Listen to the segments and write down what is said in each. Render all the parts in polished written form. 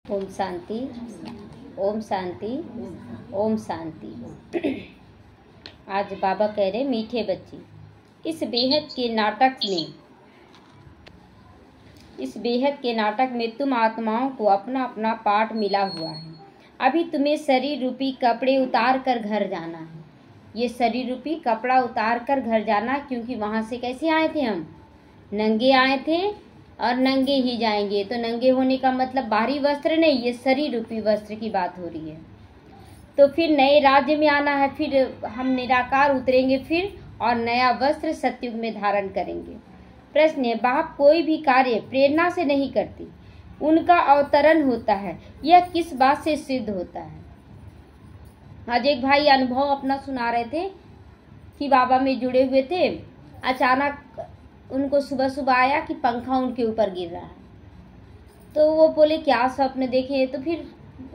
ओम शांति, ओम शांति, ओम शांति। आज बाबा कह रहे मीठे बच्चे, इस बेहद के नाटक में तुम आत्माओं को अपना अपना पार्ट मिला हुआ है। अभी तुम्हें शरीर रूपी कपड़े उतार कर घर जाना है। ये शरीर रूपी कपड़ा उतार कर घर जाना, क्योंकि वहाँ से कैसे आए थे हम? नंगे आए थे और नंगे ही जाएंगे। तो नंगे होने का मतलब बाहरी वस्त्र नहीं, ये शरीर रूपी वस्त्र की बात हो रही है। तो फिर नए राज्य में आना है, फिर हम निराकार उतरेंगे फिर, और नया वस्त्र सतयुग में धारण करेंगे। प्रश्न है, बाप कोई भी कार्य प्रेरणा से नहीं करती, उनका अवतरण होता है। यह किस बात से सिद्ध होता है? आज एक भाई अनुभव अपना सुना रहे थे कि बाबा में जुड़े हुए थे। अचानक उनको सुबह सुबह आया कि पंखा उनके ऊपर गिर रहा है। तो वो बोले क्या स्वप्न देखे? तो फिर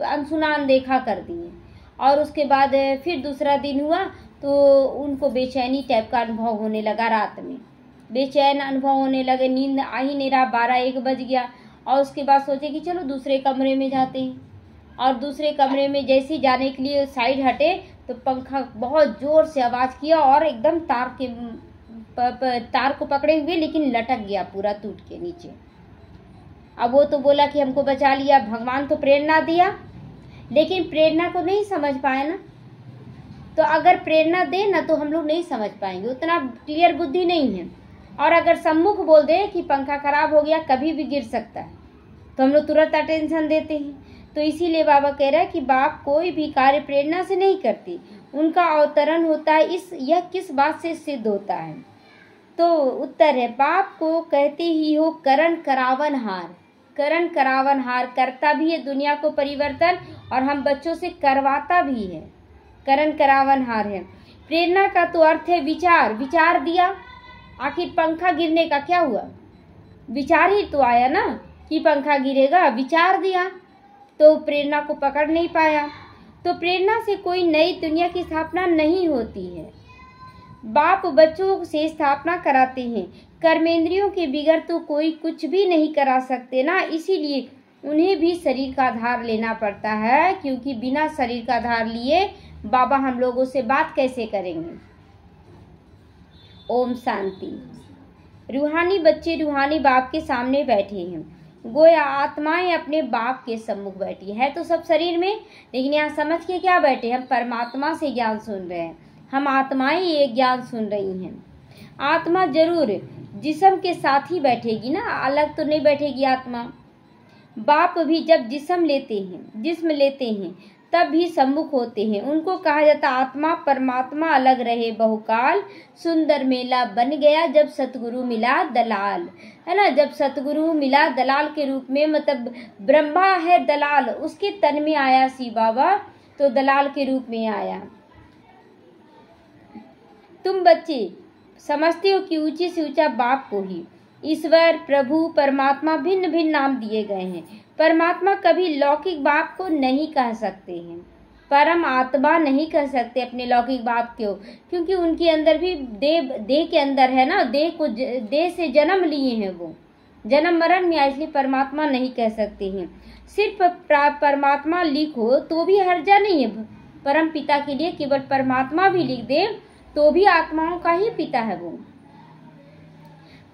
अनसुना अनदेखा कर दिए। और उसके बाद फिर दूसरा दिन हुआ तो उनको बेचैनी टाइप का अनुभव होने लगा। रात में बेचैन अनुभव होने लगे, नींद आ ही नहीं रहा। 12-1 बज गया। और उसके बाद सोचे कि चलो दूसरे कमरे में जाते हैं। और दूसरे कमरे में जैसे ही जाने के लिए साइड हटे तो पंखा बहुत जोर से आवाज़ किया और एकदम तार को पकड़े हुए, लेकिन लटक गया पूरा टूट के नीचे। अब वो तो बोला कि हमको बचा लिया, भगवान तो प्रेरणा दिया, लेकिन प्रेरणा को नहीं समझ पाए ना। तो अगर प्रेरणा दे ना तो हम लोग नहीं समझ पाएंगे, उतना क्लियर बुद्धि नहीं है। और अगर सम्मुख बोल दे कि पंखा खराब हो गया, कभी भी गिर सकता है, तो हम लोग तुरंत अटेंशन देते हैं। तो इसीलिए बाबा कह रहा है कि बाप कोई भी कार्य प्रेरणा से नहीं करती, उनका अवतरण होता है। यह किस बात से सिद्ध होता है? तो उत्तर है, बाप को कहते ही हो करण करावन हार। करण करावन हार करता भी है दुनिया को परिवर्तन, और हम बच्चों से करवाता भी है। करण करावन हार है। प्रेरणा का तो अर्थ है विचार। विचार दिया, आखिर पंखा गिरने का क्या हुआ? विचार ही तो आया ना कि पंखा गिरेगा। विचार दिया तो प्रेरणा को पकड़ नहीं पाया। तो प्रेरणा से कोई नई दुनिया की स्थापना नहीं होती है। बाप बच्चों से स्थापना कराते हैं। कर्मेंद्रियों के बिगड़ तो कोई कुछ भी नहीं करा सकते ना, इसीलिए उन्हें भी शरीर का आधार लेना पड़ता है, क्योंकि बिना शरीर का आधार लिए बाबा हम लोगों से बात कैसे करेंगे? ओम शांति। रूहानी बच्चे रूहानी बाप के सामने बैठे हैं, गोया आत्माएं अपने बाप के सम्मुख बैठी है। तो सब शरीर में, लेकिन यहाँ समझ के क्या बैठे? हम परमात्मा से ज्ञान सुन रहे हैं, हम आत्माएं ये ज्ञान सुन रही हैं। आत्मा जरूर जिस्म के साथ ही बैठेगी ना, अलग तो नहीं बैठेगी आत्मा। बाप भी जब जिस्म लेते हैं तब भी सम्मुख होते हैं। उनको कहा जाता आत्मा परमात्मा अलग रहे बहुकाल, सुंदर मेला बन गया जब सतगुरु मिला दलाल, है ना। जब सतगुरु मिला दलाल के रूप में, मतलब ब्रह्मा है दलाल, उसके तन में आया शिव बाबा, तो दलाल के रूप में आया। तुम बच्चे समझते हो कि ऊंचे से ऊंचा बाप को ही ईश्वर, प्रभु, परमात्मा भिन्न भिन्न नाम दिए गए हैं। परमात्मा कभी लौकिक बाप को नहीं कह सकते हैं, परम आत्मा नहीं कह सकते अपने लौकिक बाप को, क्योंकि उनके अंदर भी देह के अंदर है ना, देह से जन्म लिए हैं, वो जन्म मरण में, इसलिए परमात्मा नहीं कह सकते हैं। सिर्फ परमात्मा लिखो तो भी हर्जा नहीं है। परम पिता के लिए केवल परमात्मा भी लिख दे तो भी आत्माओं का ही पिता है वो।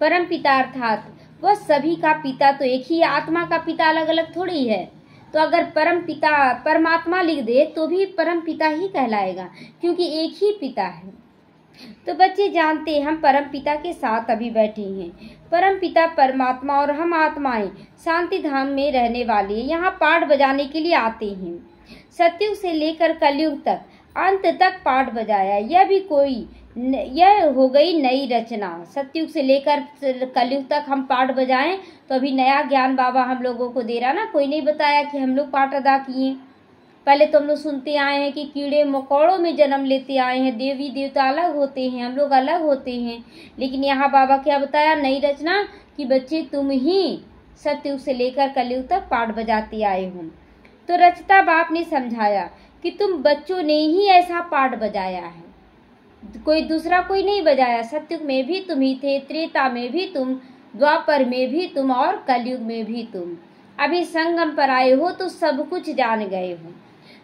परम पिता अर्थात वह सभी का पिता तो एक ही, आत्मा का पिता अलग अलग थोड़ी है। तो अगर परम पिता परमात्मा लिख दे तो भी परम पिता ही कहलाएगा, क्योंकि एक ही पिता है। तो बच्चे जानते हैं हम परम पिता के साथ अभी बैठे हैं। परम पिता परमात्मा और हम आत्माएं शांति धाम में रहने वाले यहाँ पाठ बजाने के लिए आते हैं। सतयुग से लेकर कलयुग तक अंत तक पाठ बजाया, यह हो गई नई रचना। सतयुग से लेकर कलयुग तक हम पाठ बजाएं तो अभी नया ज्ञान बाबा हम लोगों को दे रहा ना। कोई नहीं बताया कि हम लोग पाठ अदा किए। पहले तो हम लोग सुनते आए हैं कि कीड़े मकोड़ों में जन्म लेते आए हैं, देवी देवता अलग होते हैं, हम लोग अलग होते हैं। लेकिन यहाँ बाबा क्या बताया? नई रचना कि बच्चे तुम ही सतयुग से लेकर कलयुग तक पाठ बजाते आए हो। तो रचता बाप ने समझाया कि तुम बच्चों ने ही ऐसा पाठ बजाया है, कोई दूसरा कोई नहीं बजाया। सतयुग में भी तुम ही थे, त्रेता में भी तुम, द्वापर में भी तुम और कलयुग में भी तुम। अभी संगम पर आए हो तो सब कुछ जान गए हो।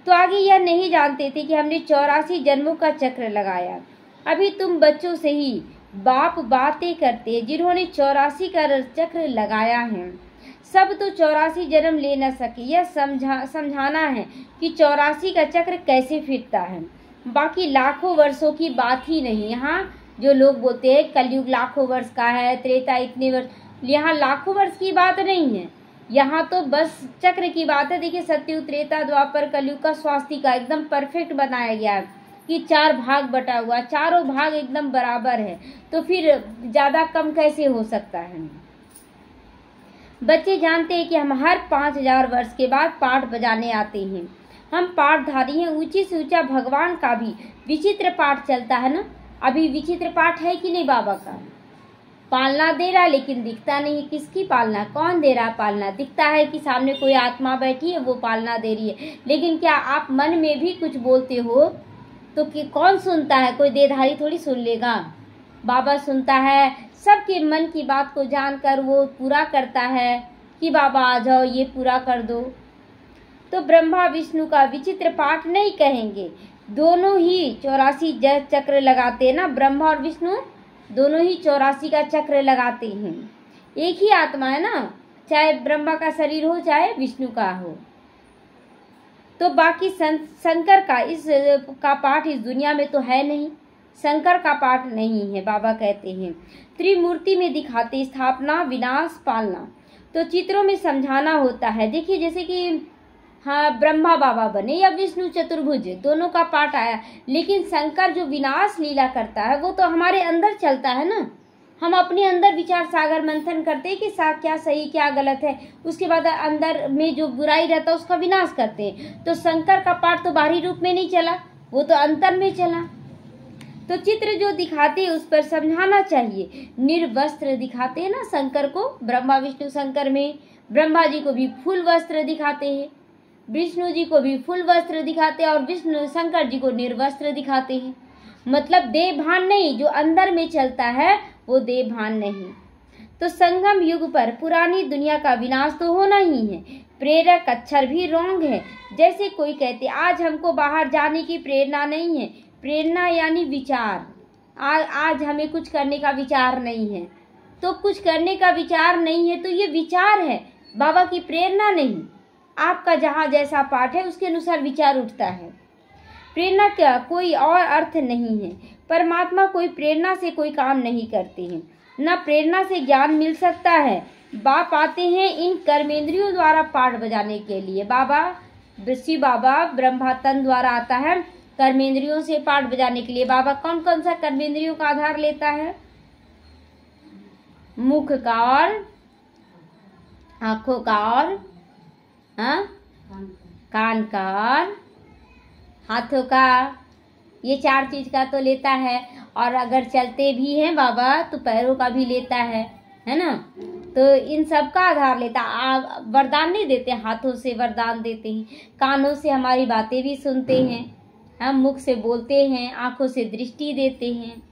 तो आगे यह नहीं जानते थे कि हमने 84 जन्मों का चक्र लगाया। अभी तुम बच्चों से ही बाप बातें करते हैं जिन्होंने 84 का चक्र लगाया है। सब तो 84 जन्म ले न सके। यह समझाना है कि 84 का चक्र कैसे फिरता है। बाकी लाखों वर्षों की बात ही नहीं। यहाँ जो लोग बोलते हैं कलयुग लाखों वर्ष का है, त्रेता इतने वर्ष, यहाँ लाखों वर्ष की बात नहीं है। यहाँ तो बस चक्र की बात है। देखिए सतयुग, त्रेता, द्वापर, कलयुग का स्वास्तिका एकदम परफेक्ट बनाया गया है कि 4 भाग बटा हुआ, चारों भाग एकदम बराबर है। तो फिर ज्यादा कम कैसे हो सकता है। बच्चे जानते हैं कि हम हर 5000 वर्ष के बाद पाठ बजाने आते हैं। हम पाठधारी हैं। ऊंची से ऊंचा भगवान का भी विचित्र पाठ चलता है ना। अभी विचित्र पाठ है कि नहीं बाबा का। पालना दे रहा लेकिन दिखता नहीं। किसकी पालना, कौन दे रहा पालना। दिखता है कि सामने कोई आत्मा बैठी है वो पालना दे रही है, लेकिन क्या आप मन में भी कुछ बोलते हो तो कि कौन सुनता है। कोई देहधारी थोड़ी सुन लेगा। बाबा सुनता है। सबके मन की बात को जानकर वो पूरा करता है कि बाबा आ जाओ ये पूरा कर दो। तो ब्रह्मा विष्णु का विचित्र पाठ नहीं कहेंगे। दोनों ही 84 चक्र लगाते हैं ना। ब्रह्मा और विष्णु दोनों ही 84 का चक्र लगाते हैं। एक ही आत्मा है ना, चाहे ब्रह्मा का शरीर हो चाहे विष्णु का हो। तो बाकी शंकर का इस का पाठ इस दुनिया में तो है नहीं। शंकर का पाठ नहीं है। बाबा कहते हैं त्रिमूर्ति में दिखाते स्थापना, विनाश, पालना। तो चित्रों में समझाना होता है। देखिए जैसे कि हाँ ब्रह्मा बाबा बने या विष्णु चतुर्भुज, दोनों का पाठ आया, लेकिन शंकर जो विनाश लीला करता है वो तो हमारे अंदर चलता है ना। हम अपने अंदर विचार सागर मंथन करते हैं कि क्या सही क्या गलत है, उसके बाद अंदर में जो बुराई रहता है उसका विनाश करते हैं। तो शंकर का पाठ तो बाहरी रूप में नहीं चला, वो तो अंतर में चला। तो चित्र जो दिखाते हैं उस पर समझाना चाहिए। निर्वस्त्र दिखाते हैं ना शंकर को। ब्रह्मा विष्णु शंकर में ब्रह्मा जी को भी फुल वस्त्र दिखाते हैं, विष्णु जी को भी फुल वस्त्र दिखाते हैं और विष्णु शंकर जी को निर्वस्त्र दिखाते हैं। मतलब देह भान नहीं, जो अंदर में चलता है वो देह भान नहीं। तो संगम युग पर पुरानी दुनिया का विनाश तो होना ही है। प्रेरक अक्षर भी रोंग है। जैसे कोई कहते आज हमको बाहर जाने की प्रेरणा नहीं है। प्रेरणा यानी विचार। आज हमें कुछ करने का विचार नहीं है। तो कुछ करने का विचार नहीं है तो ये विचार है, बाबा की प्रेरणा नहीं। आपका जहाँ जैसा पाठ है उसके अनुसार विचार उठता है। प्रेरणा का कोई और अर्थ नहीं है। परमात्मा कोई प्रेरणा से कोई काम नहीं करते हैं, न प्रेरणा से ज्ञान मिल सकता है। बाप आते हैं इन कर्मेंद्रियों द्वारा पाठ बजाने के लिए। शिव बाबा ब्रह्मा तन द्वारा आता है कर्मेंद्रियों से पाठ बजाने के लिए। बाबा कौन कौन सा कर्मेंद्रियों का आधार लेता है। मुख का और आंखों का और कान का और हाथों का, ये 4 चीज का तो लेता है। और अगर चलते भी हैं बाबा तो पैरों का भी लेता है ना। तो इन सब का आधार लेता। वरदान नहीं देते, हाथों से वरदान देते हैं, कानों से हमारी बातें भी सुनते हैं, हम मुख से बोलते हैं, आंखों से दृष्टि देते हैं।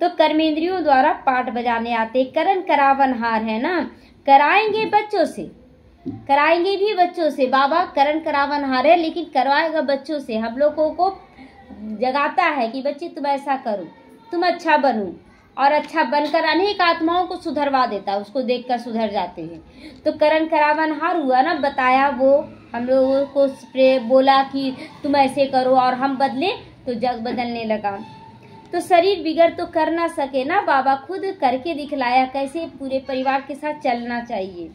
तो कर्मेंद्रियों द्वारा पाठ बजाने आते। करण करावन हार है ना, कराएंगे बच्चों से, कराएंगे भी बच्चों से। बाबा करण करावन हार है लेकिन करवाएगा बच्चों से। हम लोगों को जगाता है कि बच्चे तुम ऐसा करो, तुम अच्छा बनो, और अच्छा बनकर अनेक आत्माओं को सुधरवा देता, उसको देखकर सुधर जाते हैं। तो करण करावन हार हुआ ना, बताया वो हम लोगों को बोला कि तुम ऐसे करो और हम बदले तो जग बदलने लगा। तो शरीर बिगड़ तो कर ना सके ना, बाबा खुद करके दिखलाया कैसे पूरे परिवार के साथ चलना चाहिए।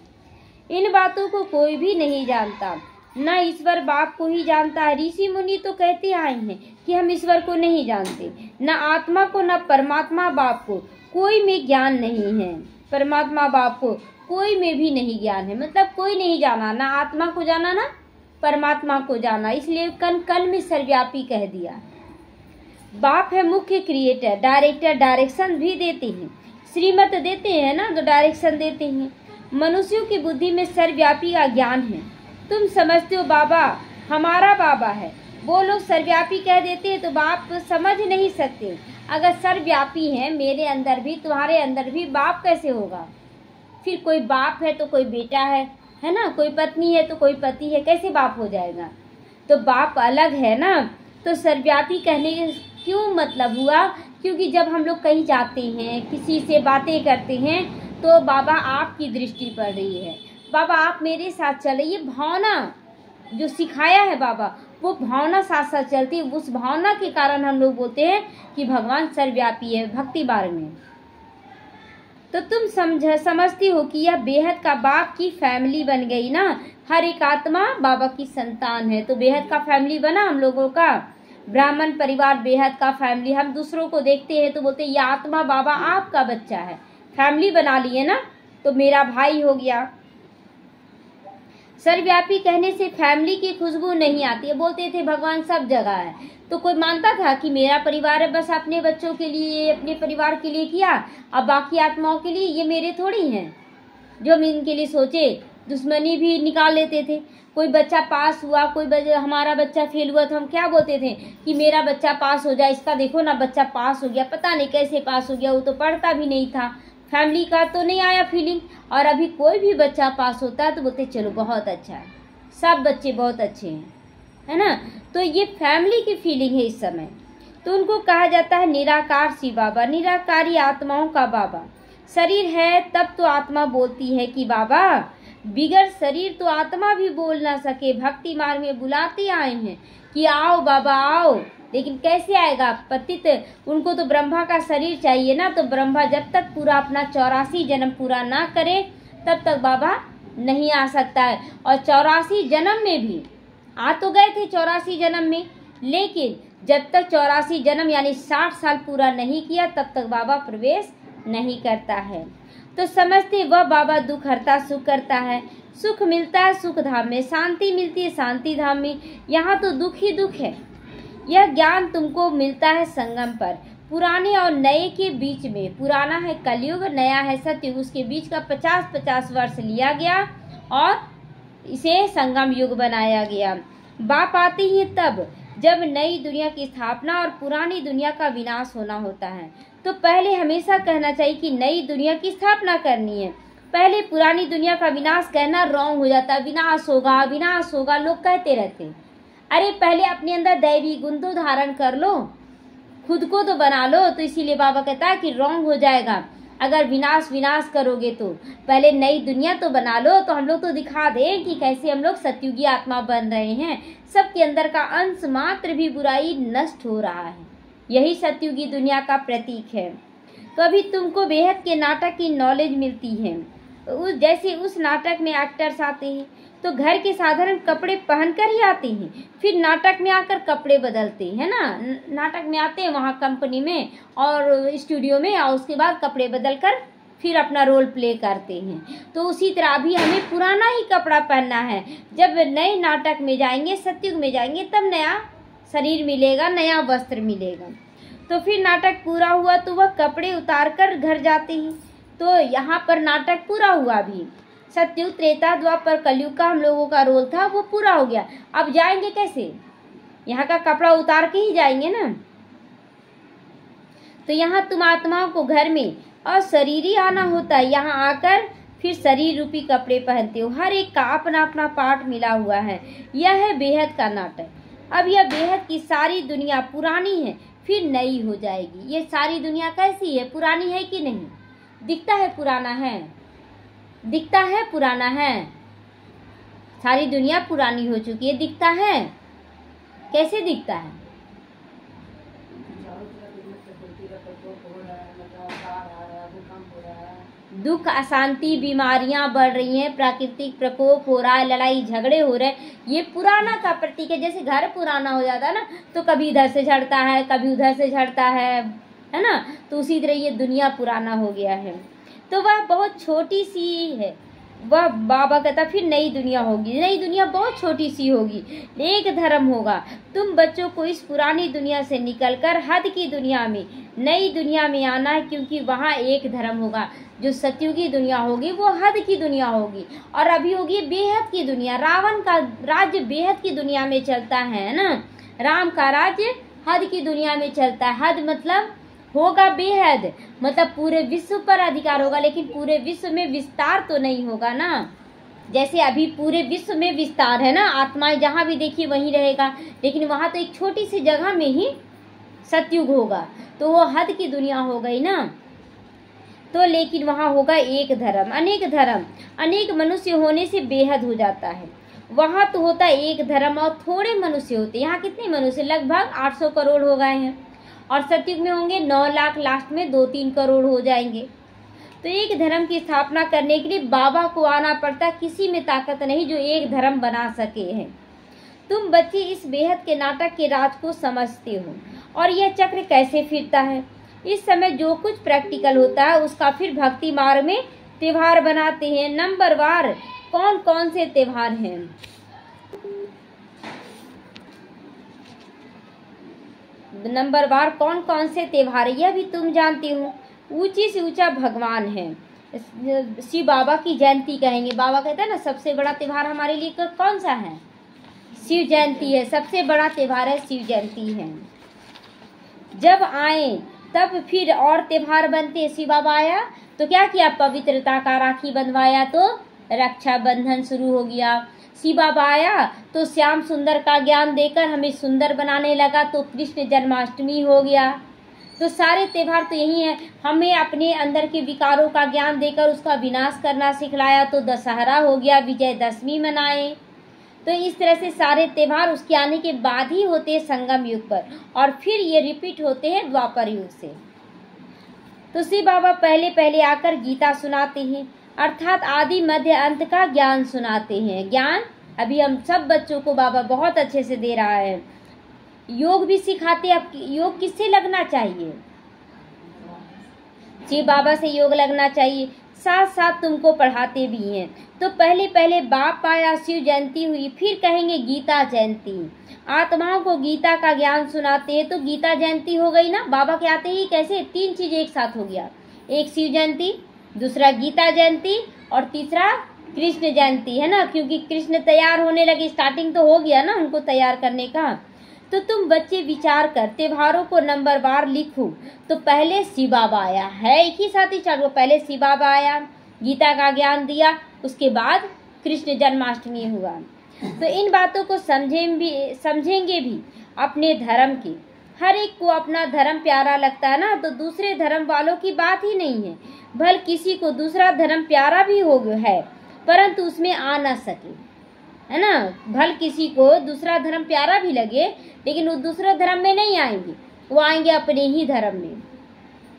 इन बातों को कोई भी नहीं जानता, न ईश्वर बाप को ही जानता है। ऋषि मुनि तो कहते आए हैं कि हम ईश्वर को नहीं जानते, न आत्मा को न परमात्मा बाप को, कोई में ज्ञान नहीं है। परमात्मा बाप को कोई में भी नहीं ज्ञान है, मतलब कोई नहीं जाना, ना आत्मा को जाना ना परमात्मा को जाना। इसलिए कण कण में सर्वव्यापी कह दिया। बाप है मुख्य क्रिएटर, डायरेक्टर, डायरेक्शन भी देते हैं, श्रीमत देते हैं ना, तो डायरेक्शन देते हैं। मनुष्यों की बुद्धि में सर्वव्यापी का ज्ञान है। तुम समझते हो बाबा हमारा बाबा है, वो लोग सर्वव्यापी कह देते हैं तो बाप समझ नहीं सकते। अगर सर्वव्यापी है मेरे अंदर भी तुम्हारे अंदर भी, बाप कैसे होगा। फिर कोई बाप है तो कोई बेटा है ना, कोई पत्नी है तो कोई पति है, कैसे बाप हो जाएगा? तो बाप अलग है ना। तो सर्वव्यापी कहने के क्यों मतलब हुआ? क्योंकि जब हम लोग कहीं जाते हैं, किसी से बातें करते हैं, तो बाबा आपकी दृष्टि पड़ रही है, बाबा आप मेरे साथ चले, ये भावना जो सिखाया है बाबा, वो भावना साथ साथ चलती है। उस भावना के कारण हम लोग बोलते हैं कि भगवान सर्वव्यापी है भक्ति मार्ग में। तो तुम समझती हो कि यह बेहद का बाप की फैमिली बन गई ना। हर एक आत्मा बाबा की संतान है, तो बेहद का फैमिली बना हम लोगों का। ब्राह्मण परिवार बेहद का फैमिली। हम दूसरों को देखते हैं तो बोलते हैं ये आत्मा बाबा आपका बच्चा है, फैमिली बना लिए ना, तो मेरा भाई हो गया। सर्वव्यापी कहने से फैमिली की खुशबू नहीं आती है। बोलते थे भगवान सब जगह है, तो कोई मानता था कि मेरा परिवार है, बस अपने बच्चों के लिए, अपने परिवार के लिए किया, अब बाकी आत्माओं के लिए ये मेरे थोड़ी हैं। जो हम इनके लिए सोचे, दुश्मनी भी निकाल लेते थे। कोई बच्चा पास हुआ, हमारा बच्चा फेल हुआ, तो हम क्या बोलते थे कि मेरा बच्चा पास हो जाए, इसका देखो ना बच्चा पास हो गया, पता नहीं कैसे पास हो गया, वो तो पढ़ता भी नहीं था। फैमिली का तो नहीं आया फीलिंग। और अभी कोई भी बच्चा पास होता है तो बोलते चलो बहुत अच्छा है, सब बच्चे बहुत अच्छे हैं, है ना। तो ये फैमिली की फीलिंग है इस समय। तो उनको कहा जाता है निराकार सी बाबा, निराकारी आत्माओं का बाबा। शरीर है तब तो आत्मा बोलती है कि बाबा, बिगड़ शरीर तो आत्मा भी बोल ना सके। भक्ति मार्ग में बुलाते आए हैं कि आओ बाबा आओ, लेकिन कैसे आएगा? पतित उनको तो ब्रह्मा का शरीर चाहिए ना। तो ब्रह्मा जब तक पूरा अपना 84 जन्म पूरा ना करे तब तक बाबा नहीं आ सकता है। और 84 जन्म में भी आ तो गए थे 84 जन्म में, लेकिन जब तक 84 जन्म यानी 60 साल पूरा नहीं किया तब तक बाबा प्रवेश नहीं करता है। तो समझते वह बाबा दुख हरता सुख करता है। सुख मिलता है सुख धाम में, शांति मिलती है शांति धाम में। यहाँ तो दुख ही दुख है। यह ज्ञान तुमको मिलता है संगम पर, पुराने और नए के बीच में। पुराना है कलयुग, नया है सतयुग, उसके बीच का 50-50 वर्ष लिया गया और इसे संगम युग बनाया गया। बाप आते ही तब जब नई दुनिया की स्थापना और पुरानी दुनिया का विनाश होना होता है। तो पहले हमेशा कहना चाहिए कि नई दुनिया की स्थापना करनी है, पहले पुरानी दुनिया का विनाश कहना रॉन्ग हो जाता है। विनाश होगा विनाश होगा लोग कहते रहते, अरे पहले अपने अंदर दैवी गुण तो धारण कर लो, खुद को तो बना लो। तो इसीलिए बाबा कहता है कि रॉन्ग हो जाएगा अगर विनाश करोगे। तो पहले नई दुनिया तो बना लो, तो हम लोग तो दिखा दें कि कैसे हम लोग सतयुगी आत्मा बन रहे हैं। सबके अंदर का अंश मात्र भी बुराई नष्ट हो रहा है, यही सतयुगी दुनिया का प्रतीक है। तो अभी तुमको बेहद के नाटक की नॉलेज मिलती है। जैसे उस नाटक में एक्टर्स आते हैं तो घर के साधारण कपड़े पहनकर ही आते हैं, फिर नाटक में आकर कपड़े बदलते हैं ना। नाटक में आते हैं वहाँ कंपनी में और स्टूडियो में, और उसके बाद कपड़े बदलकर फिर अपना रोल प्ले करते हैं। तो उसी तरह अभी हमें पुराना ही कपड़ा पहनना है। जब नए नाटक में जाएंगे, सतयुग में जाएंगे, तब नया शरीर मिलेगा, नया वस्त्र मिलेगा। तो फिर नाटक पूरा हुआ तो वह कपड़े उतार कर घर जाते हैं। तो यहाँ पर नाटक पूरा हुआ, भी सतयुग त्रेता द्वापर कलयुग का हम लोगों का रोल था वो पूरा हो गया। अब जाएंगे कैसे? यहाँ का कपड़ा उतार के ही जाएंगे ना। तो यहाँ तुम आत्माओं को घर में और शरीर ही आना होता है। यहाँ आकर फिर शरीर रूपी कपड़े पहनते हो। हर एक का अपना अपना पार्ट मिला हुआ है। यह है बेहद का नाटक। अब यह बेहद की सारी दुनिया पुरानी है फिर नई हो जाएगी। ये सारी दुनिया कैसी है? पुरानी है कि नहीं? दिखता है पुराना है, दिखता है पुराना है। सारी दुनिया पुरानी हो चुकी है, दिखता है? कैसे दिखता है? दुख, अशांति, बीमारियां बढ़ रही हैं, प्राकृतिक प्रकोप हो रहा है, लड़ाई झगड़े हो रहे हैं। ये पुराना का प्रतीक है। जैसे घर पुराना हो जाता है ना, तो कभी इधर से झड़ता है, कभी उधर से झड़ता है ना। तो उसी तरह ये दुनिया पुराना हो गया है। तो वह बहुत छोटी सी है। वह बाबा कहता फिर नई दुनिया होगी। नई दुनिया बहुत छोटी सी होगी, एक धर्म होगा। तुम बच्चों को इस पुरानी दुनिया से निकलकर हद की दुनिया में, नई दुनिया में आना है, क्योंकि वहाँ एक धर्म होगा। जो सतयुगी दुनिया होगी वो हद की दुनिया होगी, और अभी होगी बेहद की दुनिया। रावण का राज्य बेहद की दुनिया में चलता है ना, राम का राज्य हद की दुनिया में चलता है। हद मतलब होगा बेहद, मतलब पूरे विश्व पर अधिकार होगा, लेकिन पूरे विश्व में विस्तार तो नहीं होगा ना। जैसे अभी पूरे विश्व में विस्तार है ना, आत्माएं जहाँ भी देखिए वहीं रहेगा, लेकिन वहाँ तो एक छोटी सी जगह में ही सतयुग होगा, तो वो हद की दुनिया हो गई ना। तो लेकिन वहाँ होगा एक धर्म, अनेक मनुष्य होने से बेहद हो जाता है। वहाँ तो होता है एक धर्म और थोड़े मनुष्य होते। यहाँ कितने मनुष्य, लगभग 800 करोड़ हो गए हैं, और सतयुग में होंगे 9 लाख, लास्ट में 2-3 करोड़ हो जाएंगे। तो एक धर्म की स्थापना करने के लिए बाबा को आना पड़ता, किसी में ताकत नहीं जो एक धर्म बना सके हैं। तुम बच्चे इस बेहद के नाटक के राज को समझते हो, और यह चक्र कैसे फिरता है। इस समय जो कुछ प्रैक्टिकल होता है उसका फिर भक्ति मार्ग में त्योहार बनाते हैं। नंबरवार कौन कौन से त्योहार हैं। नंबरवार कौन कौन से त्योहार, यह भी तुम जानती हो। ऊंची से ऊंचा भगवान है, शिव बाबा की जयंती कहेंगे। बाबा कहते हैं ना सबसे बड़ा त्योहार हमारे लिए कौन सा है, शिव जयंती है। सबसे बड़ा त्योहार है शिव जयंती है। जब आए तब फिर और त्योहार बनते। शिव बाबा आया तो क्या किया, पवित्रता का राखी बंधवाया तो रक्षाबंधन शुरू हो गया। शिव बाबा आया तो श्याम सुंदर का ज्ञान देकर हमें सुंदर बनाने लगा, तो कृष्ण जन्माष्टमी हो गया। तो सारे त्योहार तो यही है, हमें अपने अंदर के विकारों का ज्ञान देकर उसका विनाश करना सिखलाया, तो दशहरा हो गया, विजयदशमी मनाए। तो इस तरह से सारे त्योहार उसके आने के बाद ही होते हैं संगम युग पर, और फिर ये रिपीट होते हैं द्वापर युग से। तो शिव बाबा पहले पहले आकर गीता सुनाते हैं, अर्थात आदि मध्य अंत का ज्ञान सुनाते हैं। ज्ञान अभी हम सब बच्चों को बाबा बहुत अच्छे से दे रहा है। योग भी सिखाते। अब योग किससे लगना चाहिए, शिव बाबा से योग लगना चाहिए, साथ साथ तुमको पढ़ाते भी हैं। तो पहले पहले बाप आया, शिव जयंती हुई, फिर कहेंगे गीता जयंती। आत्माओं को गीता का ज्ञान सुनाते हैं, तो गीता जयंती हो गई ना। बाबा के आते ही कैसे 3 चीज एक साथ हो गया, एक शिव जयंती, दूसरा गीता जयंती, और तीसरा कृष्ण जयंती, है ना। क्योंकि कृष्ण तैयार होने लगे, स्टार्टिंग तो हो गया ना उनको तैयार करने का। तो तुम बच्चे विचार कर त्योहारों को नंबरवार लिखो। तो पहले शिव बाबा आया है, एक ही साथ ही चालू। पहले शिव बाबा आया, गीता का ज्ञान दिया, उसके बाद कृष्ण जन्माष्टमी हुआ। तो इन बातों को समझेंगे भी अपने धर्म के। हर एक को अपना धर्म प्यारा लगता है ना, तो दूसरे धर्म वालों की बात ही नहीं है। भले किसी को दूसरा धर्म प्यारा भी हो है, परंतु उसमें आ ना सके, है ना। भले किसी को दूसरा धर्म प्यारा भी लगे, लेकिन वो दूसरे धर्म में नहीं आएंगे, वो आएंगे अपने ही धर्म में।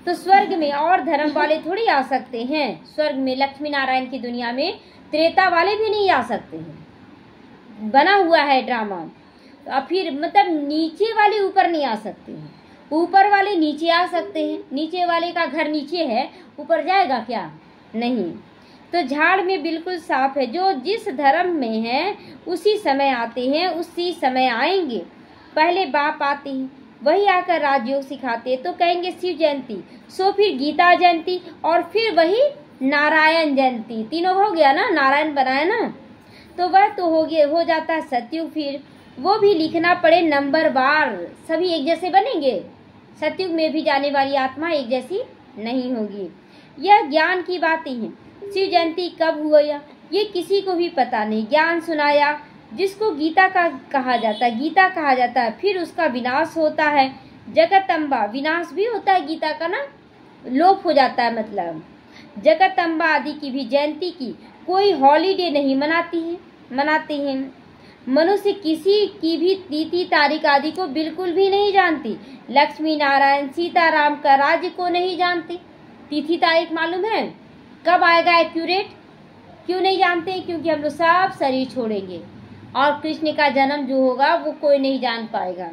तो स्वर्ग में और धर्म वाले थोड़ी आ सकते हैं। स्वर्ग में लक्ष्मी नारायण की दुनिया में त्रेता वाले भी नहीं आ सकते हैं, बना हुआ है ड्रामा। तो फिर मतलब नीचे वाले ऊपर नहीं आ सकते हैं, ऊपर वाले नीचे आ सकते हैं। नीचे वाले का घर नीचे है, ऊपर जाएगा क्या, नहीं। तो झाड़ में बिल्कुल साफ है, जो जिस धर्म में है उसी समय आते हैं, उसी समय आएंगे। पहले बाप आते हैं, वही आकर राजयोग सिखाते हैं, तो कहेंगे शिव जयंती, सो फिर गीता जयंती, और फिर वही नारायण जयंती। तीनों हो गया ना, नारायण बनाया ना, तो वह तो हो जाता है सतयुग। फिर वो भी लिखना पड़े नंबरवार, सभी एक जैसे बनेंगे। सतयुग में भी जाने वाली आत्मा एक जैसी नहीं होगी। यह ज्ञान की बातें हैं। शिव जयंती कब हुआ ये किसी को भी पता नहीं। ज्ञान सुनाया, जिसको गीता का कहा जाता है, गीता कहा जाता है। फिर उसका विनाश होता है, जगतम्बा विनाश भी होता है गीता का ना, लोप हो जाता है। मतलब जगतम्बा आदि की भी जयंती की कोई हॉलीडे नहीं मनाते हैं। मनुष्य किसी की भी तिथि तारीख आदि को बिल्कुल भी नहीं जानती। लक्ष्मी नारायण सीताराम का राज्य को नहीं जानते। तिथि तारीख मालूम है कब आएगा एक्यूरेट, क्यों नहीं जानते, क्योंकि हम लोग सब शरीर छोड़ेंगे, और कृष्ण का जन्म जो होगा वो कोई नहीं जान पाएगा।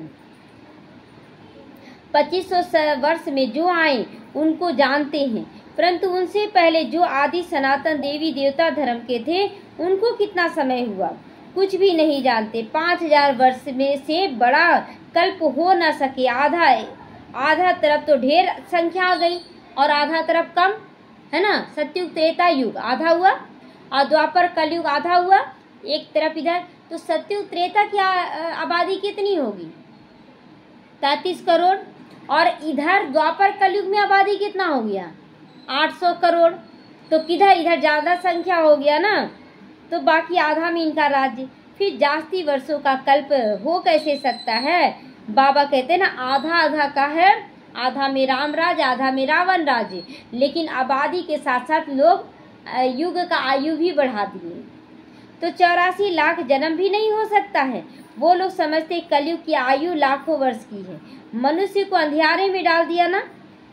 2500 वर्ष में जो आए उनको जानते हैं, परंतु उनसे पहले जो आदि सनातन देवी देवता धर्म के थे उनको कितना समय हुआ कुछ भी नहीं जानते। 5000 वर्ष में से बड़ा कल्प हो न सके। आधा तरफ तो ढेर संख्या आ गई और आधा तरफ कम, है ना। सतयुग त्रेता युग आधा हुआ और द्वापर कलयुग आधा हुआ, एक तरफ इधर। तो सतयुग त्रेता की आबादी कितनी होगी, 33 करोड़। और इधर द्वापर कलयुग में आबादी कितना हो गया, 800 करोड़। तो किधर इधर ज्यादा संख्या हो गया ना, तो बाकी आधा में इनका राज्य। फिर जास्ती वर्षों का कल्प हो कैसे सकता है। बाबा कहते हैं ना, आधा आधा का है, आधा में राम राज, आधा में रावण राज्य। लेकिन आबादी के साथ साथ लोग युग का आयु भी बढ़ा दिए, तो 84 लाख जन्म भी नहीं हो सकता है। वो लोग समझते कलयुग की आयु लाखों वर्ष की है। मनुष्य को अंधियारे में डाल दिया ना,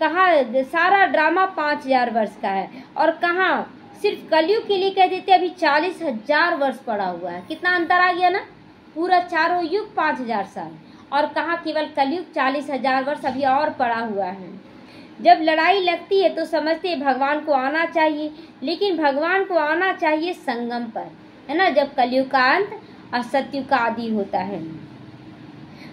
कहा सारा ड्रामा 5000 वर्ष का है, और कहाँ सिर्फ कलयुग के लिए कह देते अभी 40,000 वर्ष पड़ा हुआ है। कितना अंतर आ गया ना, पूरा चारों युग 5000 साल, और कहाँ केवल कलयुग 40,000 वर्ष अभी और पड़ा हुआ है। जब लड़ाई लगती है तो समझते भगवान को आना चाहिए, लेकिन भगवान को आना चाहिए संगम पर, है ना, जब कलयुग का अंत और सतयुग का आदि होता है।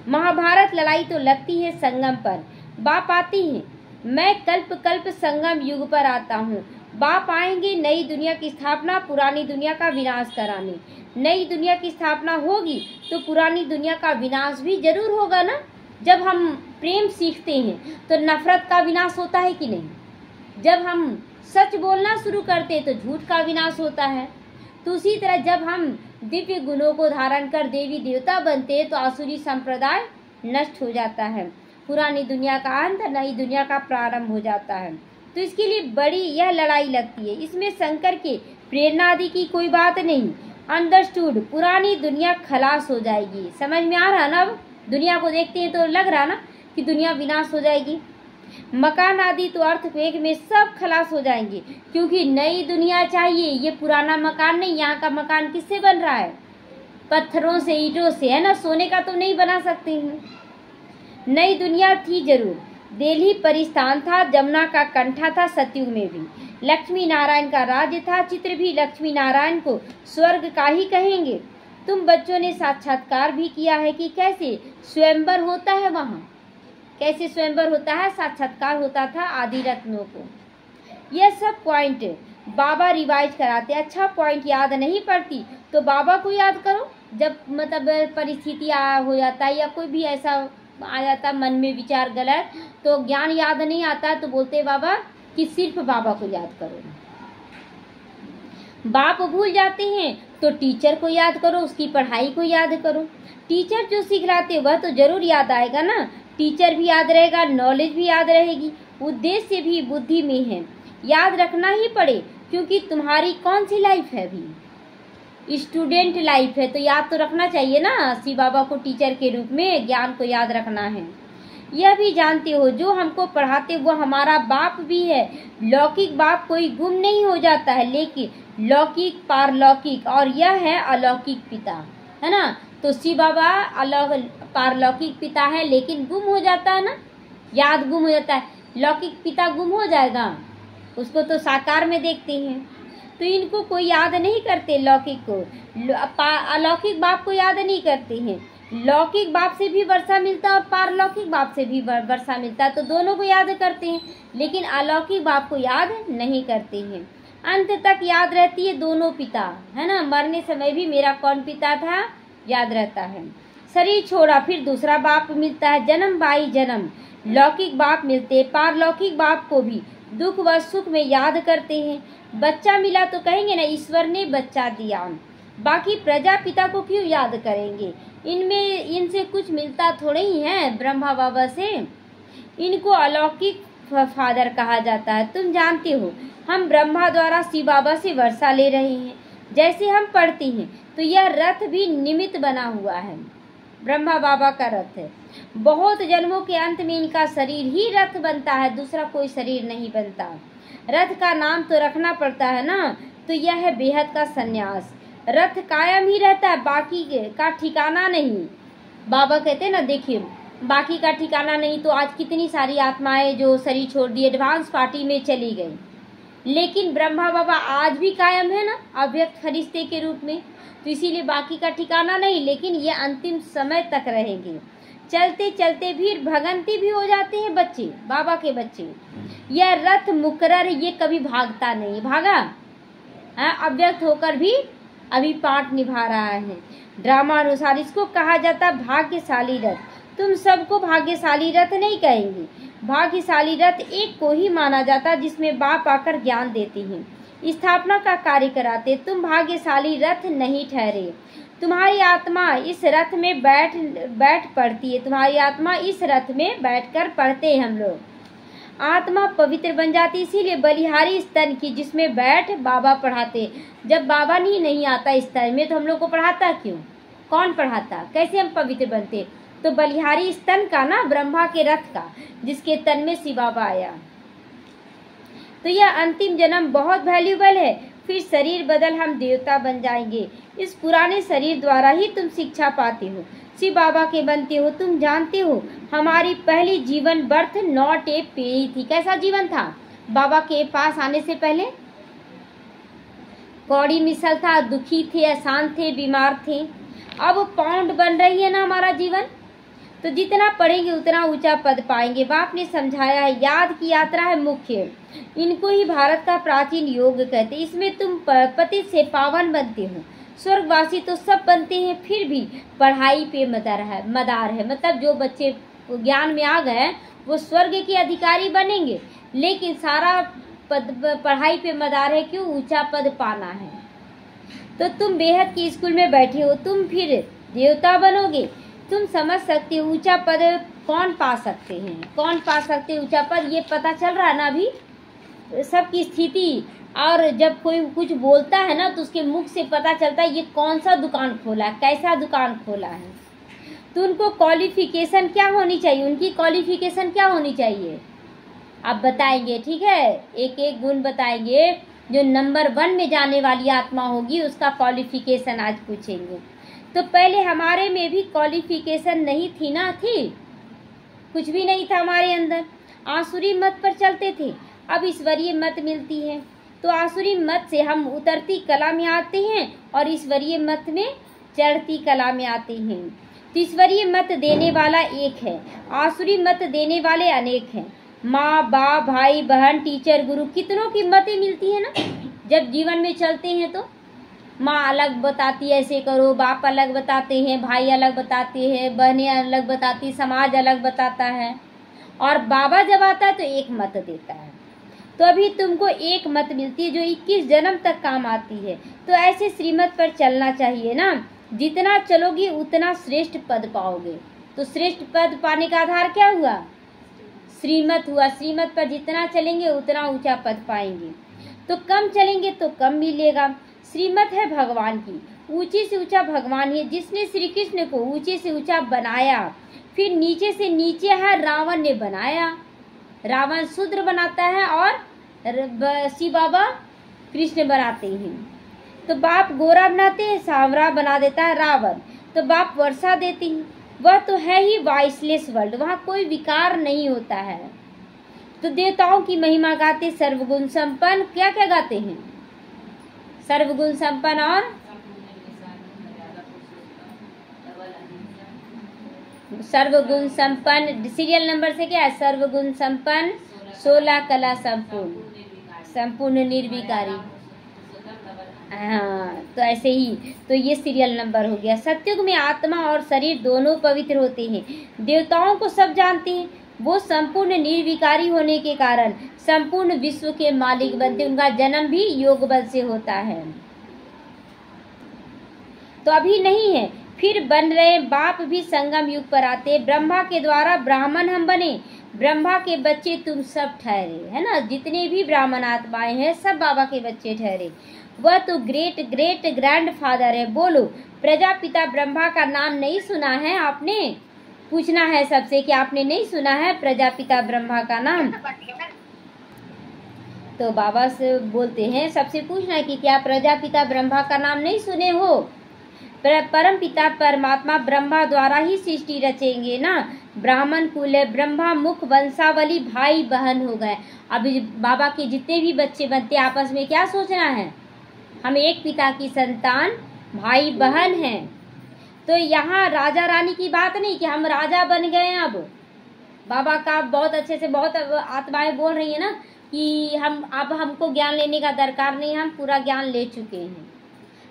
महाभारत लड़ाई तो लगती है संगम पर। बाप आती है, मैं कल्प कल्प संगम युग पर आता हूँ। बाप आएंगे नई दुनिया की स्थापना, पुरानी दुनिया का विनाश कराने। नई दुनिया की स्थापना होगी तो पुरानी दुनिया का विनाश भी जरूर होगा ना। जब हम प्रेम सीखते हैं तो नफरत का विनाश होता है कि नहीं। जब हम सच बोलना शुरू करते हैं तो झूठ का विनाश होता है। तो उसी तरह जब हम दिव्य गुणों को धारण कर देवी देवता बनते हैं तो आसुरी संप्रदाय नष्ट हो जाता है, पुरानी दुनिया का अंत, नई दुनिया का प्रारंभ हो जाता है। तो इसके लिए बड़ी यह लड़ाई लगती है। इसमें शंकर के प्रेरणा आदि की कोई बात नहीं। अंडरस्टूड, पुरानी दुनिया खलास हो जाएगी। समझ में आ रहा ना। अब दुनिया को देखते हैं तो लग रहा ना कि दुनिया विनाश हो जाएगी। मकान आदि तो अर्थक्वेक में सब खलास हो जाएंगे, क्योंकि नई दुनिया चाहिए। ये पुराना मकान नहीं, यहाँ का मकान किससे बन रहा है, पत्थरों से, ईंटों से, है ना, सोने का तो नहीं बना सकते हैं। नई दुनिया थी जरूर। दिल्ली परिस्थान था, जमुना का कंठा था सतयुग में भी। लक्ष्मी नारायण का राज्य था, चित्र भी लक्ष्मी नारायण को स्वर्ग का ही कहेंगे। तुम बच्चों ने साक्षात्कार भी किया है कि कैसे स्वयंवर होता है वहाँ, कैसे स्वयंवर होता है, साक्षात्कार होता था आदि रत्नों को। यह सब पॉइंट बाबा रिवाइज कराते। अच्छा पॉइंट याद नहीं पड़ती तो बाबा को याद करो। जब मतलब परिस्थिति हो जाता है या कोई भी ऐसा आ जाता मन में विचार गलत, तो ज्ञान याद नहीं आता तो बोलते बाबा कि सिर्फ बाबा को याद करो। बाप भूल जाते हैं तो टीचर को याद करो, उसकी पढ़ाई को याद करो। टीचर जो सिखलाते वह तो जरूर याद आएगा ना। टीचर भी याद रहेगा, नॉलेज भी याद रहेगी, उद्देश्य भी बुद्धि में है, याद रखना ही पड़े। क्योंकि तुम्हारी कौन सी लाइफ है, अभी स्टूडेंट लाइफ है, तो याद तो रखना चाहिए ना। शिव बाबा को टीचर के रूप में ज्ञान को याद रखना है। यह भी जानते हो जो हमको पढ़ाते वो हमारा बाप भी है। लौकिक बाप कोई गुम नहीं हो जाता है, लेकिन लौकिक पारलौकिक, और यह है अलौकिक पिता, है ना। तो शिव बाबा पारलौकिक पिता है, लेकिन गुम हो जाता है ना, याद गुम हो जाता है। लौकिक पिता गुम हो जाएगा, उसको तो साकार में देखते हैं। तो इनको कोई याद नहीं करते, लौकिक को, अलौकिक बाप को याद नहीं करते हैं। लौकिक बाप से भी वर्षा मिलता है और पारलौकिक बाप से भी वर्षा मिलता है, तो दोनों को याद करते हैं, लेकिन अलौकिक बाप को याद नहीं करते हैं। अंत तक याद रहती है दोनों पिता, है ना। मरने समय भी मेरा कौन पिता था याद रहता है। शरीर छोड़ा फिर दूसरा बाप मिलता है, जन्म बाई जन्म लौकिक बाप मिलते, पारलौकिक बाप को भी दुख व सुख में याद करते हैं। बच्चा मिला तो कहेंगे ना ईश्वर ने बच्चा दिया, बाकी प्रजापिता को क्यों याद करेंगे। इनसे कुछ मिलता थोड़े ही है ब्रह्मा बाबा से। इनको अलौकिक फादर कहा जाता है। तुम जानते हो हम ब्रह्मा द्वारा शिव बाबा से वर्षा ले रहे हैं। जैसे हम पढ़ते हैं तो यह रथ भी निमित्त बना हुआ है, ब्रह्मा बाबा का रथ है। बहुत जन्मों के अंत में इनका शरीर ही रथ बनता है, दूसरा कोई शरीर नहीं बनता। रथ का नाम तो रखना पड़ता है ना, तो यह है बेहद का सन्यास। रथ कायम ही रहता है, बाकी का ठिकाना नहीं। बाबा कहते हैं ना, देखिए बाकी का ठिकाना नहीं, तो आज कितनी सारी आत्माएं जो शरीर छोड़ दी एडवांस पार्टी में चली गई, लेकिन ब्रह्मा बाबा आज भी कायम है ना, अव्यक्त फरिश्ते के रूप में। तो इसीलिए बाकी का ठिकाना नहीं, लेकिन ये अंतिम समय तक रहेंगे। चलते चलते भी भगंती भी हो जाते हैं बच्चे, बाबा के बच्चे। यह रथ मुकर्रर, ये कभी भागता नहीं, भागा अव्यक्त होकर भी अभी पार्ट निभा रहा है। ड्रामा अनुसार इसको कहा जाता भाग्यशाली रथ। तुम सबको भाग्यशाली रथ नहीं कहेंगे। भाग्यशाली रथ एक को ही माना जाता जिसमें बाप आकर ज्ञान देते हैं, स्थापना का कार्य कराते। तुम भाग्यशाली रथ नहीं ठहरे। तुम्हारी आत्मा इस रथ में बैठ पड़ती है। तुम्हारी आत्मा इस रथ में बैठकर पढ़ते हैं हम लोग। आत्मा पवित्र बन जाती, इसीलिए बलिहारी स्तन की जिसमें बैठ बाबा पढ़ाते। जब बाबा नहीं आता स्तन में तो हम लोग को पढ़ाता क्यों? कौन पढ़ाता? कैसे हम पवित्र बनते? तो बलिहारी स्तन का ना, ब्रह्मा के रथ का, जिसके तन में शिव बाबा आया। तो यह अंतिम जन्म बहुत वैल्यूबल है। फिर शरीर बदल हम देवता बन जाएंगे। इस पुराने शरीर द्वारा ही तुम शिक्षा पाते हो, शिव बाबा के बनते हो। तुम जानते हो हमारी पहली जीवन बर्थ नॉट ए पेई थी। कैसा जीवन था बाबा के पास आने से पहले? कौड़ी मिसल था, दुखी थे, अशांत थे, बीमार थे। अब पाउंड बन रही है ना हमारा जीवन। तो जितना पढ़ेंगे उतना ऊंचा पद पाएंगे। बाप ने समझाया है, याद की यात्रा है मुख्य। इनको ही भारत का प्राचीन योग कहते। इसमें तुम पतित से पावन बनते हो। स्वर्गवासी तो सब बनते हैं, फिर भी पढ़ाई पे मदार है। मतलब जो बच्चे ज्ञान में आ गए वो स्वर्ग के अधिकारी बनेंगे, लेकिन सारा पद पढ़ाई पे मदार है। क्यों? ऊंचा पद पाना है। तो तुम बेहद की स्कूल में बैठे हो, तुम फिर देवता बनोगे। तुम समझ सकते हो ऊंचा पद कौन पा सकते हैं, कौन पा सकते हैं ऊंचा पद। ये पता चल रहा है ना अभी सबकी स्थिति। और जब कोई कुछ बोलता है ना तो उसके मुख से पता चलता है ये कौन सा दुकान खोला है, कैसा दुकान खोला है। तो उनको क्वालिफिकेशन क्या होनी चाहिए, उनकी क्वालिफिकेशन क्या होनी चाहिए आप बताएंगे, ठीक है? एक एक गुण बताएंगे। जो नंबर 1 में जाने वाली आत्मा होगी उसका क्वालिफिकेशन आज पूछेंगे। तो पहले हमारे में भी क्वालिफिकेशन नहीं थी ना, थी? कुछ भी नहीं था हमारे अंदर। आसुरी मत पर चलते थे, अब ईश्वरीय मत मिलती है। तो आसुरी मत से हम उतरती कला में आते हैं और ईश्वरीय मत में चढ़ती कला में आते हैं। तो ईश्वरीय मत देने वाला एक है, आसुरी मत देने वाले अनेक हैं। माँ बाप भाई बहन टीचर गुरु कितनों की मतें मिलती है ना जब जीवन में चलते हैं। तो माँ अलग बताती है ऐसे करो, बाप अलग बताते हैं, भाई अलग बताते हैं, बहनें अलग बताती, समाज अलग बताता है। और बाबा जब आता है तो एक मत देता है। तो अभी तुमको एक मत मिलती है जो 21 जन्म तक काम आती है। तो ऐसे श्रीमत पर चलना चाहिए ना। जितना चलोगी उतना श्रेष्ठ पद पाओगे। तो श्रेष्ठ पद पाने का आधार क्या हुआ? श्रीमत हुआ। श्रीमत पर जितना चलेंगे उतना ऊंचा पद पाएंगे। तो कम चलेंगे तो कम मिलेगा। श्रीमत है भगवान की, ऊंचे से ऊंचा भगवान है जिसने श्री कृष्ण को ऊंचे से ऊंचा बनाया। फिर नीचे से नीचे है रावण ने बनाया। रावण शूद्र बनाता है और शिव बाबा कृष्ण बनाते हैं। तो बाप गोरा बनाते हैं, सांवरा बना देता है रावण। तो बाप वर्षा देती हैं। वह तो है ही वॉइसलेस वर्ल्ड, वहाँ कोई विकार नहीं होता है। तो देवताओं की महिमा गाते, सर्वगुण संपन्न। क्या क्या गाते हैं? सर्वगुण संपन्न और सर्वगुण संपन्न। सीरियल नंबर से क्या है? सर्वगुण संपन्न, 16 कला संपूर्ण, संपूर्ण निर्विकारी। हाँ, तो ऐसे ही तो ये सीरियल नंबर हो गया। सत्युग में आत्मा और शरीर दोनों पवित्र होते हैं। देवताओं को सब जानते हैं। वो संपूर्ण निर्विकारी होने के कारण संपूर्ण विश्व के मालिक बनते। उनका जन्म भी योग बल से होता है। तो अभी नहीं है, फिर बन रहे। बाप भी संगम युग पर आते। ब्रह्मा के द्वारा ब्राह्मण हम बने। ब्रह्मा के बच्चे तुम सब ठहरे, है ना? जितने भी ब्राह्मण आत्माएं हैं सब बाबा के बच्चे ठहरे। वह तो ग्रेट ग्रेट ग्रैंड फादर है। बोलो, प्रजापिता ब्रह्मा का नाम नहीं सुना है आपने? पूछना है सबसे कि आपने नहीं सुना है प्रजापिता ब्रह्मा का नाम? तो बाबा से बोलते हैं सबसे पूछना है कि क्या प्रजापिता ब्रह्मा का नाम नहीं सुने हो? परम पिता परमात्मा ब्रह्मा द्वारा ही सृष्टि रचेंगे ना। ब्राह्मण कुल है, ब्रह्मा मुख वंशावली भाई बहन हो गए। अभी बाबा के जितने भी बच्चे बनते आपस में क्या सोचना है? हम एक पिता की संतान भाई बहन हैं। तो यहाँ राजा रानी की बात नहीं कि हम राजा बन गए। अब बाबा का बहुत अच्छे से बहुत आत्माएं बोल रही है ना कि अब हमको ज्ञान लेने का दरकार नहीं, हम पूरा ज्ञान ले चुके हैं।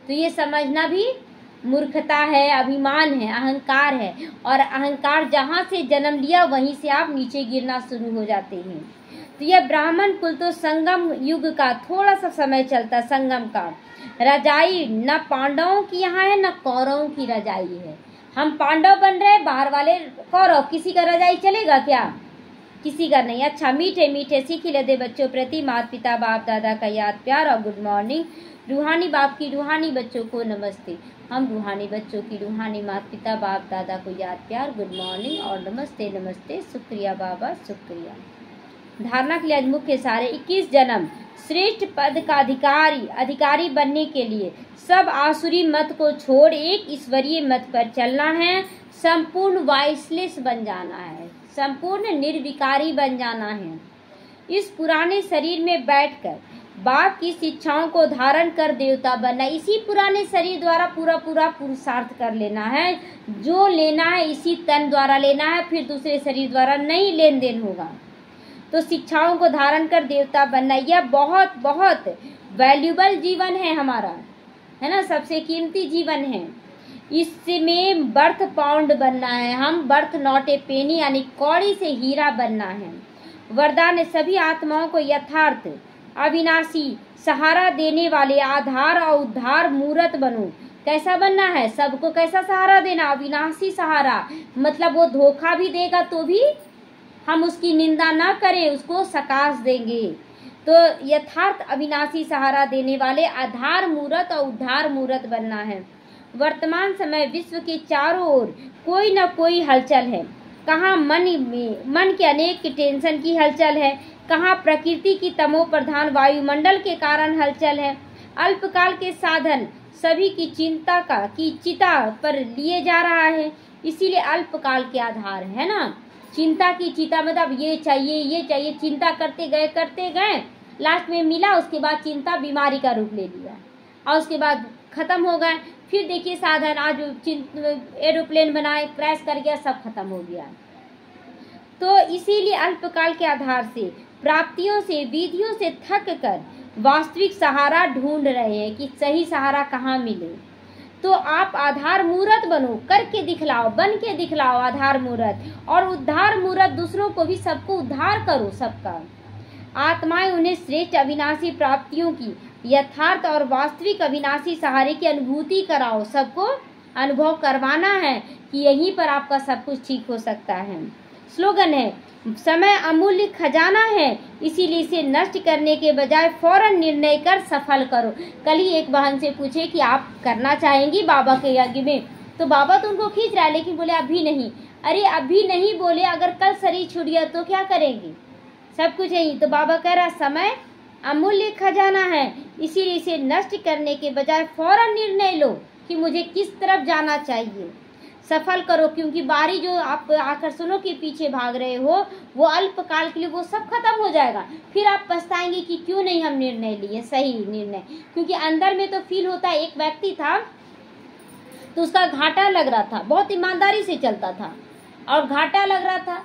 तो ये समझना भी मूर्खता है, अभिमान है, अहंकार है, और अहंकार जहाँ से जन्म लिया वहीं से आप नीचे गिरना शुरू हो जाते हैं। तो यह ब्राह्मण कुल तो संगम युग का थोड़ा सा समय चलता, संगम का। रजाई न पांडवों की यहाँ है न कौरवों की रजाई है। हम पांडव बन रहे, बाहर वाले कौरव, किसी का रजाई चलेगा क्या? किसी का नहीं। अच्छा, मीठे मीठे सीख लेते बच्चों प्रति माता पिता बाप दादा का याद प्यार और गुड मॉर्निंग। रूहानी बाप की रूहानी बच्चों को नमस्ते। हम रूहानी बच्चों की रूहानी माता पिता बाप दादा को याद प्यार, गुड मॉर्निंग और नमस्ते नमस्ते। शुक्रिया बाबा, शुक्रिया। धारणा के लिए आज मुख्य सारे 21 जन्म श्रेष्ठ पद का अधिकारी बनने के लिए सब आसुरी मत को छोड़ एक ईश्वरीय मत पर चलना है। संपूर्ण वाइसलेस बन जाना है, संपूर्ण निर्विकारी बन जाना है। इस पुराने शरीर में बैठकर बाप की शिक्षाओं को धारण कर देवता बनना। इसी पुराने शरीर द्वारा पूरा पुरुषार्थ कर लेना है। जो लेना है इसी तन द्वारा लेना है, फिर दूसरे शरीर द्वारा नहीं लेन देन होगा। तो शिक्षाओं को धारण कर देवता बनना, यह बहुत बहुत वैल्यूबल जीवन है हमारा, है ना, सबसे कीमती जीवन है। इसमें बर्थ पाउंड बनना है, हम बर्थ नॉट ए पेनी यानी कौड़ी से हीरा बनना है। वरदान है सभी आत्माओं को यथार्थ अविनाशी सहारा देने वाले आधार और उद्धार मूर्त बनो। कैसा बनना है? सबको कैसा सहारा देना? अविनाशी सहारा, मतलब वो धोखा भी देगा तो भी हम उसकी निंदा ना करें, उसको सकाश देंगे। तो यथार्थ अविनाशी सहारा देने वाले आधार मूर्त और उद्धार मूर्त बनना है। वर्तमान समय विश्व के चारों ओर कोई न कोई हलचल है। कहाँ मन के अनेक टेंशन की हलचल है, कहाँ प्रकृति की तमो प्रधान वायुमंडल के कारण हलचल है। अल्पकाल के साधन सभी की चिता पर लिए जा रहा है, इसीलिए अल्पकाल के आधार है ना। चिंता की चिता मतलब ये चाहिए, चिंता करते गए, लास्ट में मिला, उसके बाद चिंता बीमारी का रूप ले लिया और उसके बाद खत्म हो गए। फिर देखिए साधन, आज एरोप्लेन बनाए, क्रैश कर गया, सब खत्म हो गया। तो इसीलिए अल्पकाल के आधार से प्राप्तियों से विधियों से थक कर वास्तविक सहारा ढूंढ रहे हैं कि सही सहारा कहाँ मिले। तो आप आधार मूर्त बनो, करके दिखलाओ, बन के दिखलाओ आधार मूर्त, और उद्धार मूर्त दूसरों को भी, सबको उद्धार करो सबका। आत्माएं उन्हें श्रेष्ठ अविनाशी प्राप्तियों की यथार्थ और वास्तविक अविनाशी सहारे की अनुभूति कराओ। सबको अनुभव करवाना है कि यहीं पर आपका सब कुछ ठीक हो सकता है। स्लोगन है समय अमूल्य खजाना है, इसीलिए इसे नष्ट करने के बजाय फौरन निर्णय कर सफल करो। कल ही एक बहन से पूछे कि आप करना चाहेंगी बाबा के यज्ञ में, तो बाबा तो उनको खींच रहा है, लेकिन बोले अभी नहीं। अरे अभी नहीं बोले, अगर कल शरीर छूट गया तो क्या करेंगे? सब कुछ यही। तो बाबा कह रहा समय अमूल्य खजाना है, इसीलिए इसे नष्ट करने के बजाय फौरन निर्णय लो कि मुझे किस तरफ जाना चाहिए, सफल करो। क्योंकि बारी जो आप आकर्षणों के पीछे भाग रहे हो वो अल्पकाल के लिए, वो सब खत्म हो जाएगा। फिर आप पछताएंगे कि क्यों नहीं हम निर्णय लिए, सही निर्णय। क्योंकि अंदर में तो फील होता है। एक व्यक्ति था तो उसका घाटा लग रहा था, बहुत ईमानदारी से चलता था और घाटा लग रहा था,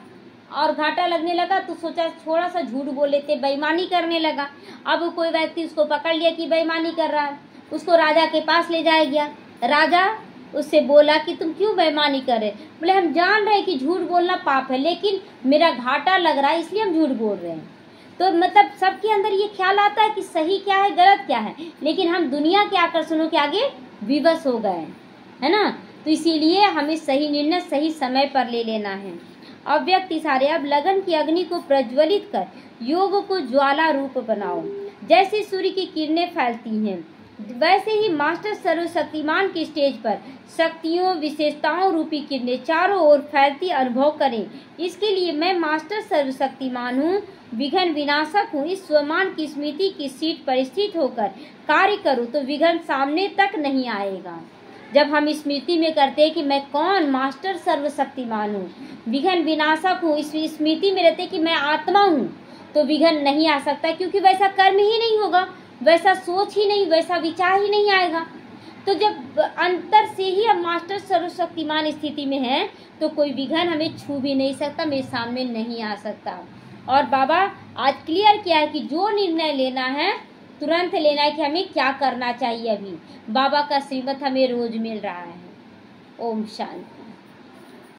और घाटा लगने लगा तो सोचा थोड़ा सा झूठ बोल लेते, बेईमानी करने लगा। अब कोई व्यक्ति उसको पकड़ लिया कि बेईमानी कर रहा है, उसको राजा के पास ले जाया गया। राजा उससे बोला कि तुम क्यों बेईमानी कर रहे? बोले हम जान रहे हैं कि झूठ बोलना पाप है, लेकिन मेरा घाटा लग रहा है इसलिए हम झूठ बोल रहे हैं। तो मतलब सबके अंदर ये ख्याल आता है कि सही क्या है गलत क्या है, लेकिन हम दुनिया के आकर्षणों के आगे विवश हो गए, है ना। तो इसीलिए हमें सही निर्णय सही समय पर ले लेना है। अव्यक्त इशारे, अब लगन की अग्नि को प्रज्वलित कर योग को ज्वाला रूप बनाओ। जैसे सूर्य की किरणें फैलती हैं, वैसे ही मास्टर सर्वशक्तिमान की स्टेज पर शक्तियों विशेषताओं रूपी किरणें चारों ओर फैलती अनुभव करें। इसके लिए मैं मास्टर सर्वशक्तिमान हूँ, विघ्न विनाशक हूँ। इस स्वमान की स्मृति की सीट पर स्थित होकर कार्य करूँ तो विघ्न सामने तक नहीं आएगा। जब हम स्मृति में करते हैं कि मैं कौन, मास्टर सर्वशक्तिमान हूँ, विघ्न विनाशक हूँ, इस स्मृति में रहते कि मैं आत्मा हूँ, तो विघ्न नहीं आ सकता। क्योंकि वैसा कर्म ही नहीं होगा, वैसा सोच ही नहीं, वैसा विचार ही नहीं आएगा। तो जब अंतर से ही हम मास्टर सर्वशक्तिमान स्थिति में हैं तो कोई विघ्न हमें छू भी नहीं सकता, मेरे सामने नहीं आ सकता। और बाबा आज क्लियर किया है कि जो निर्णय लेना है तुरंत लेना है कि हमें क्या करना चाहिए। अभी बाबा का श्रीमत हमें रोज मिल रहा है। ओम शांति।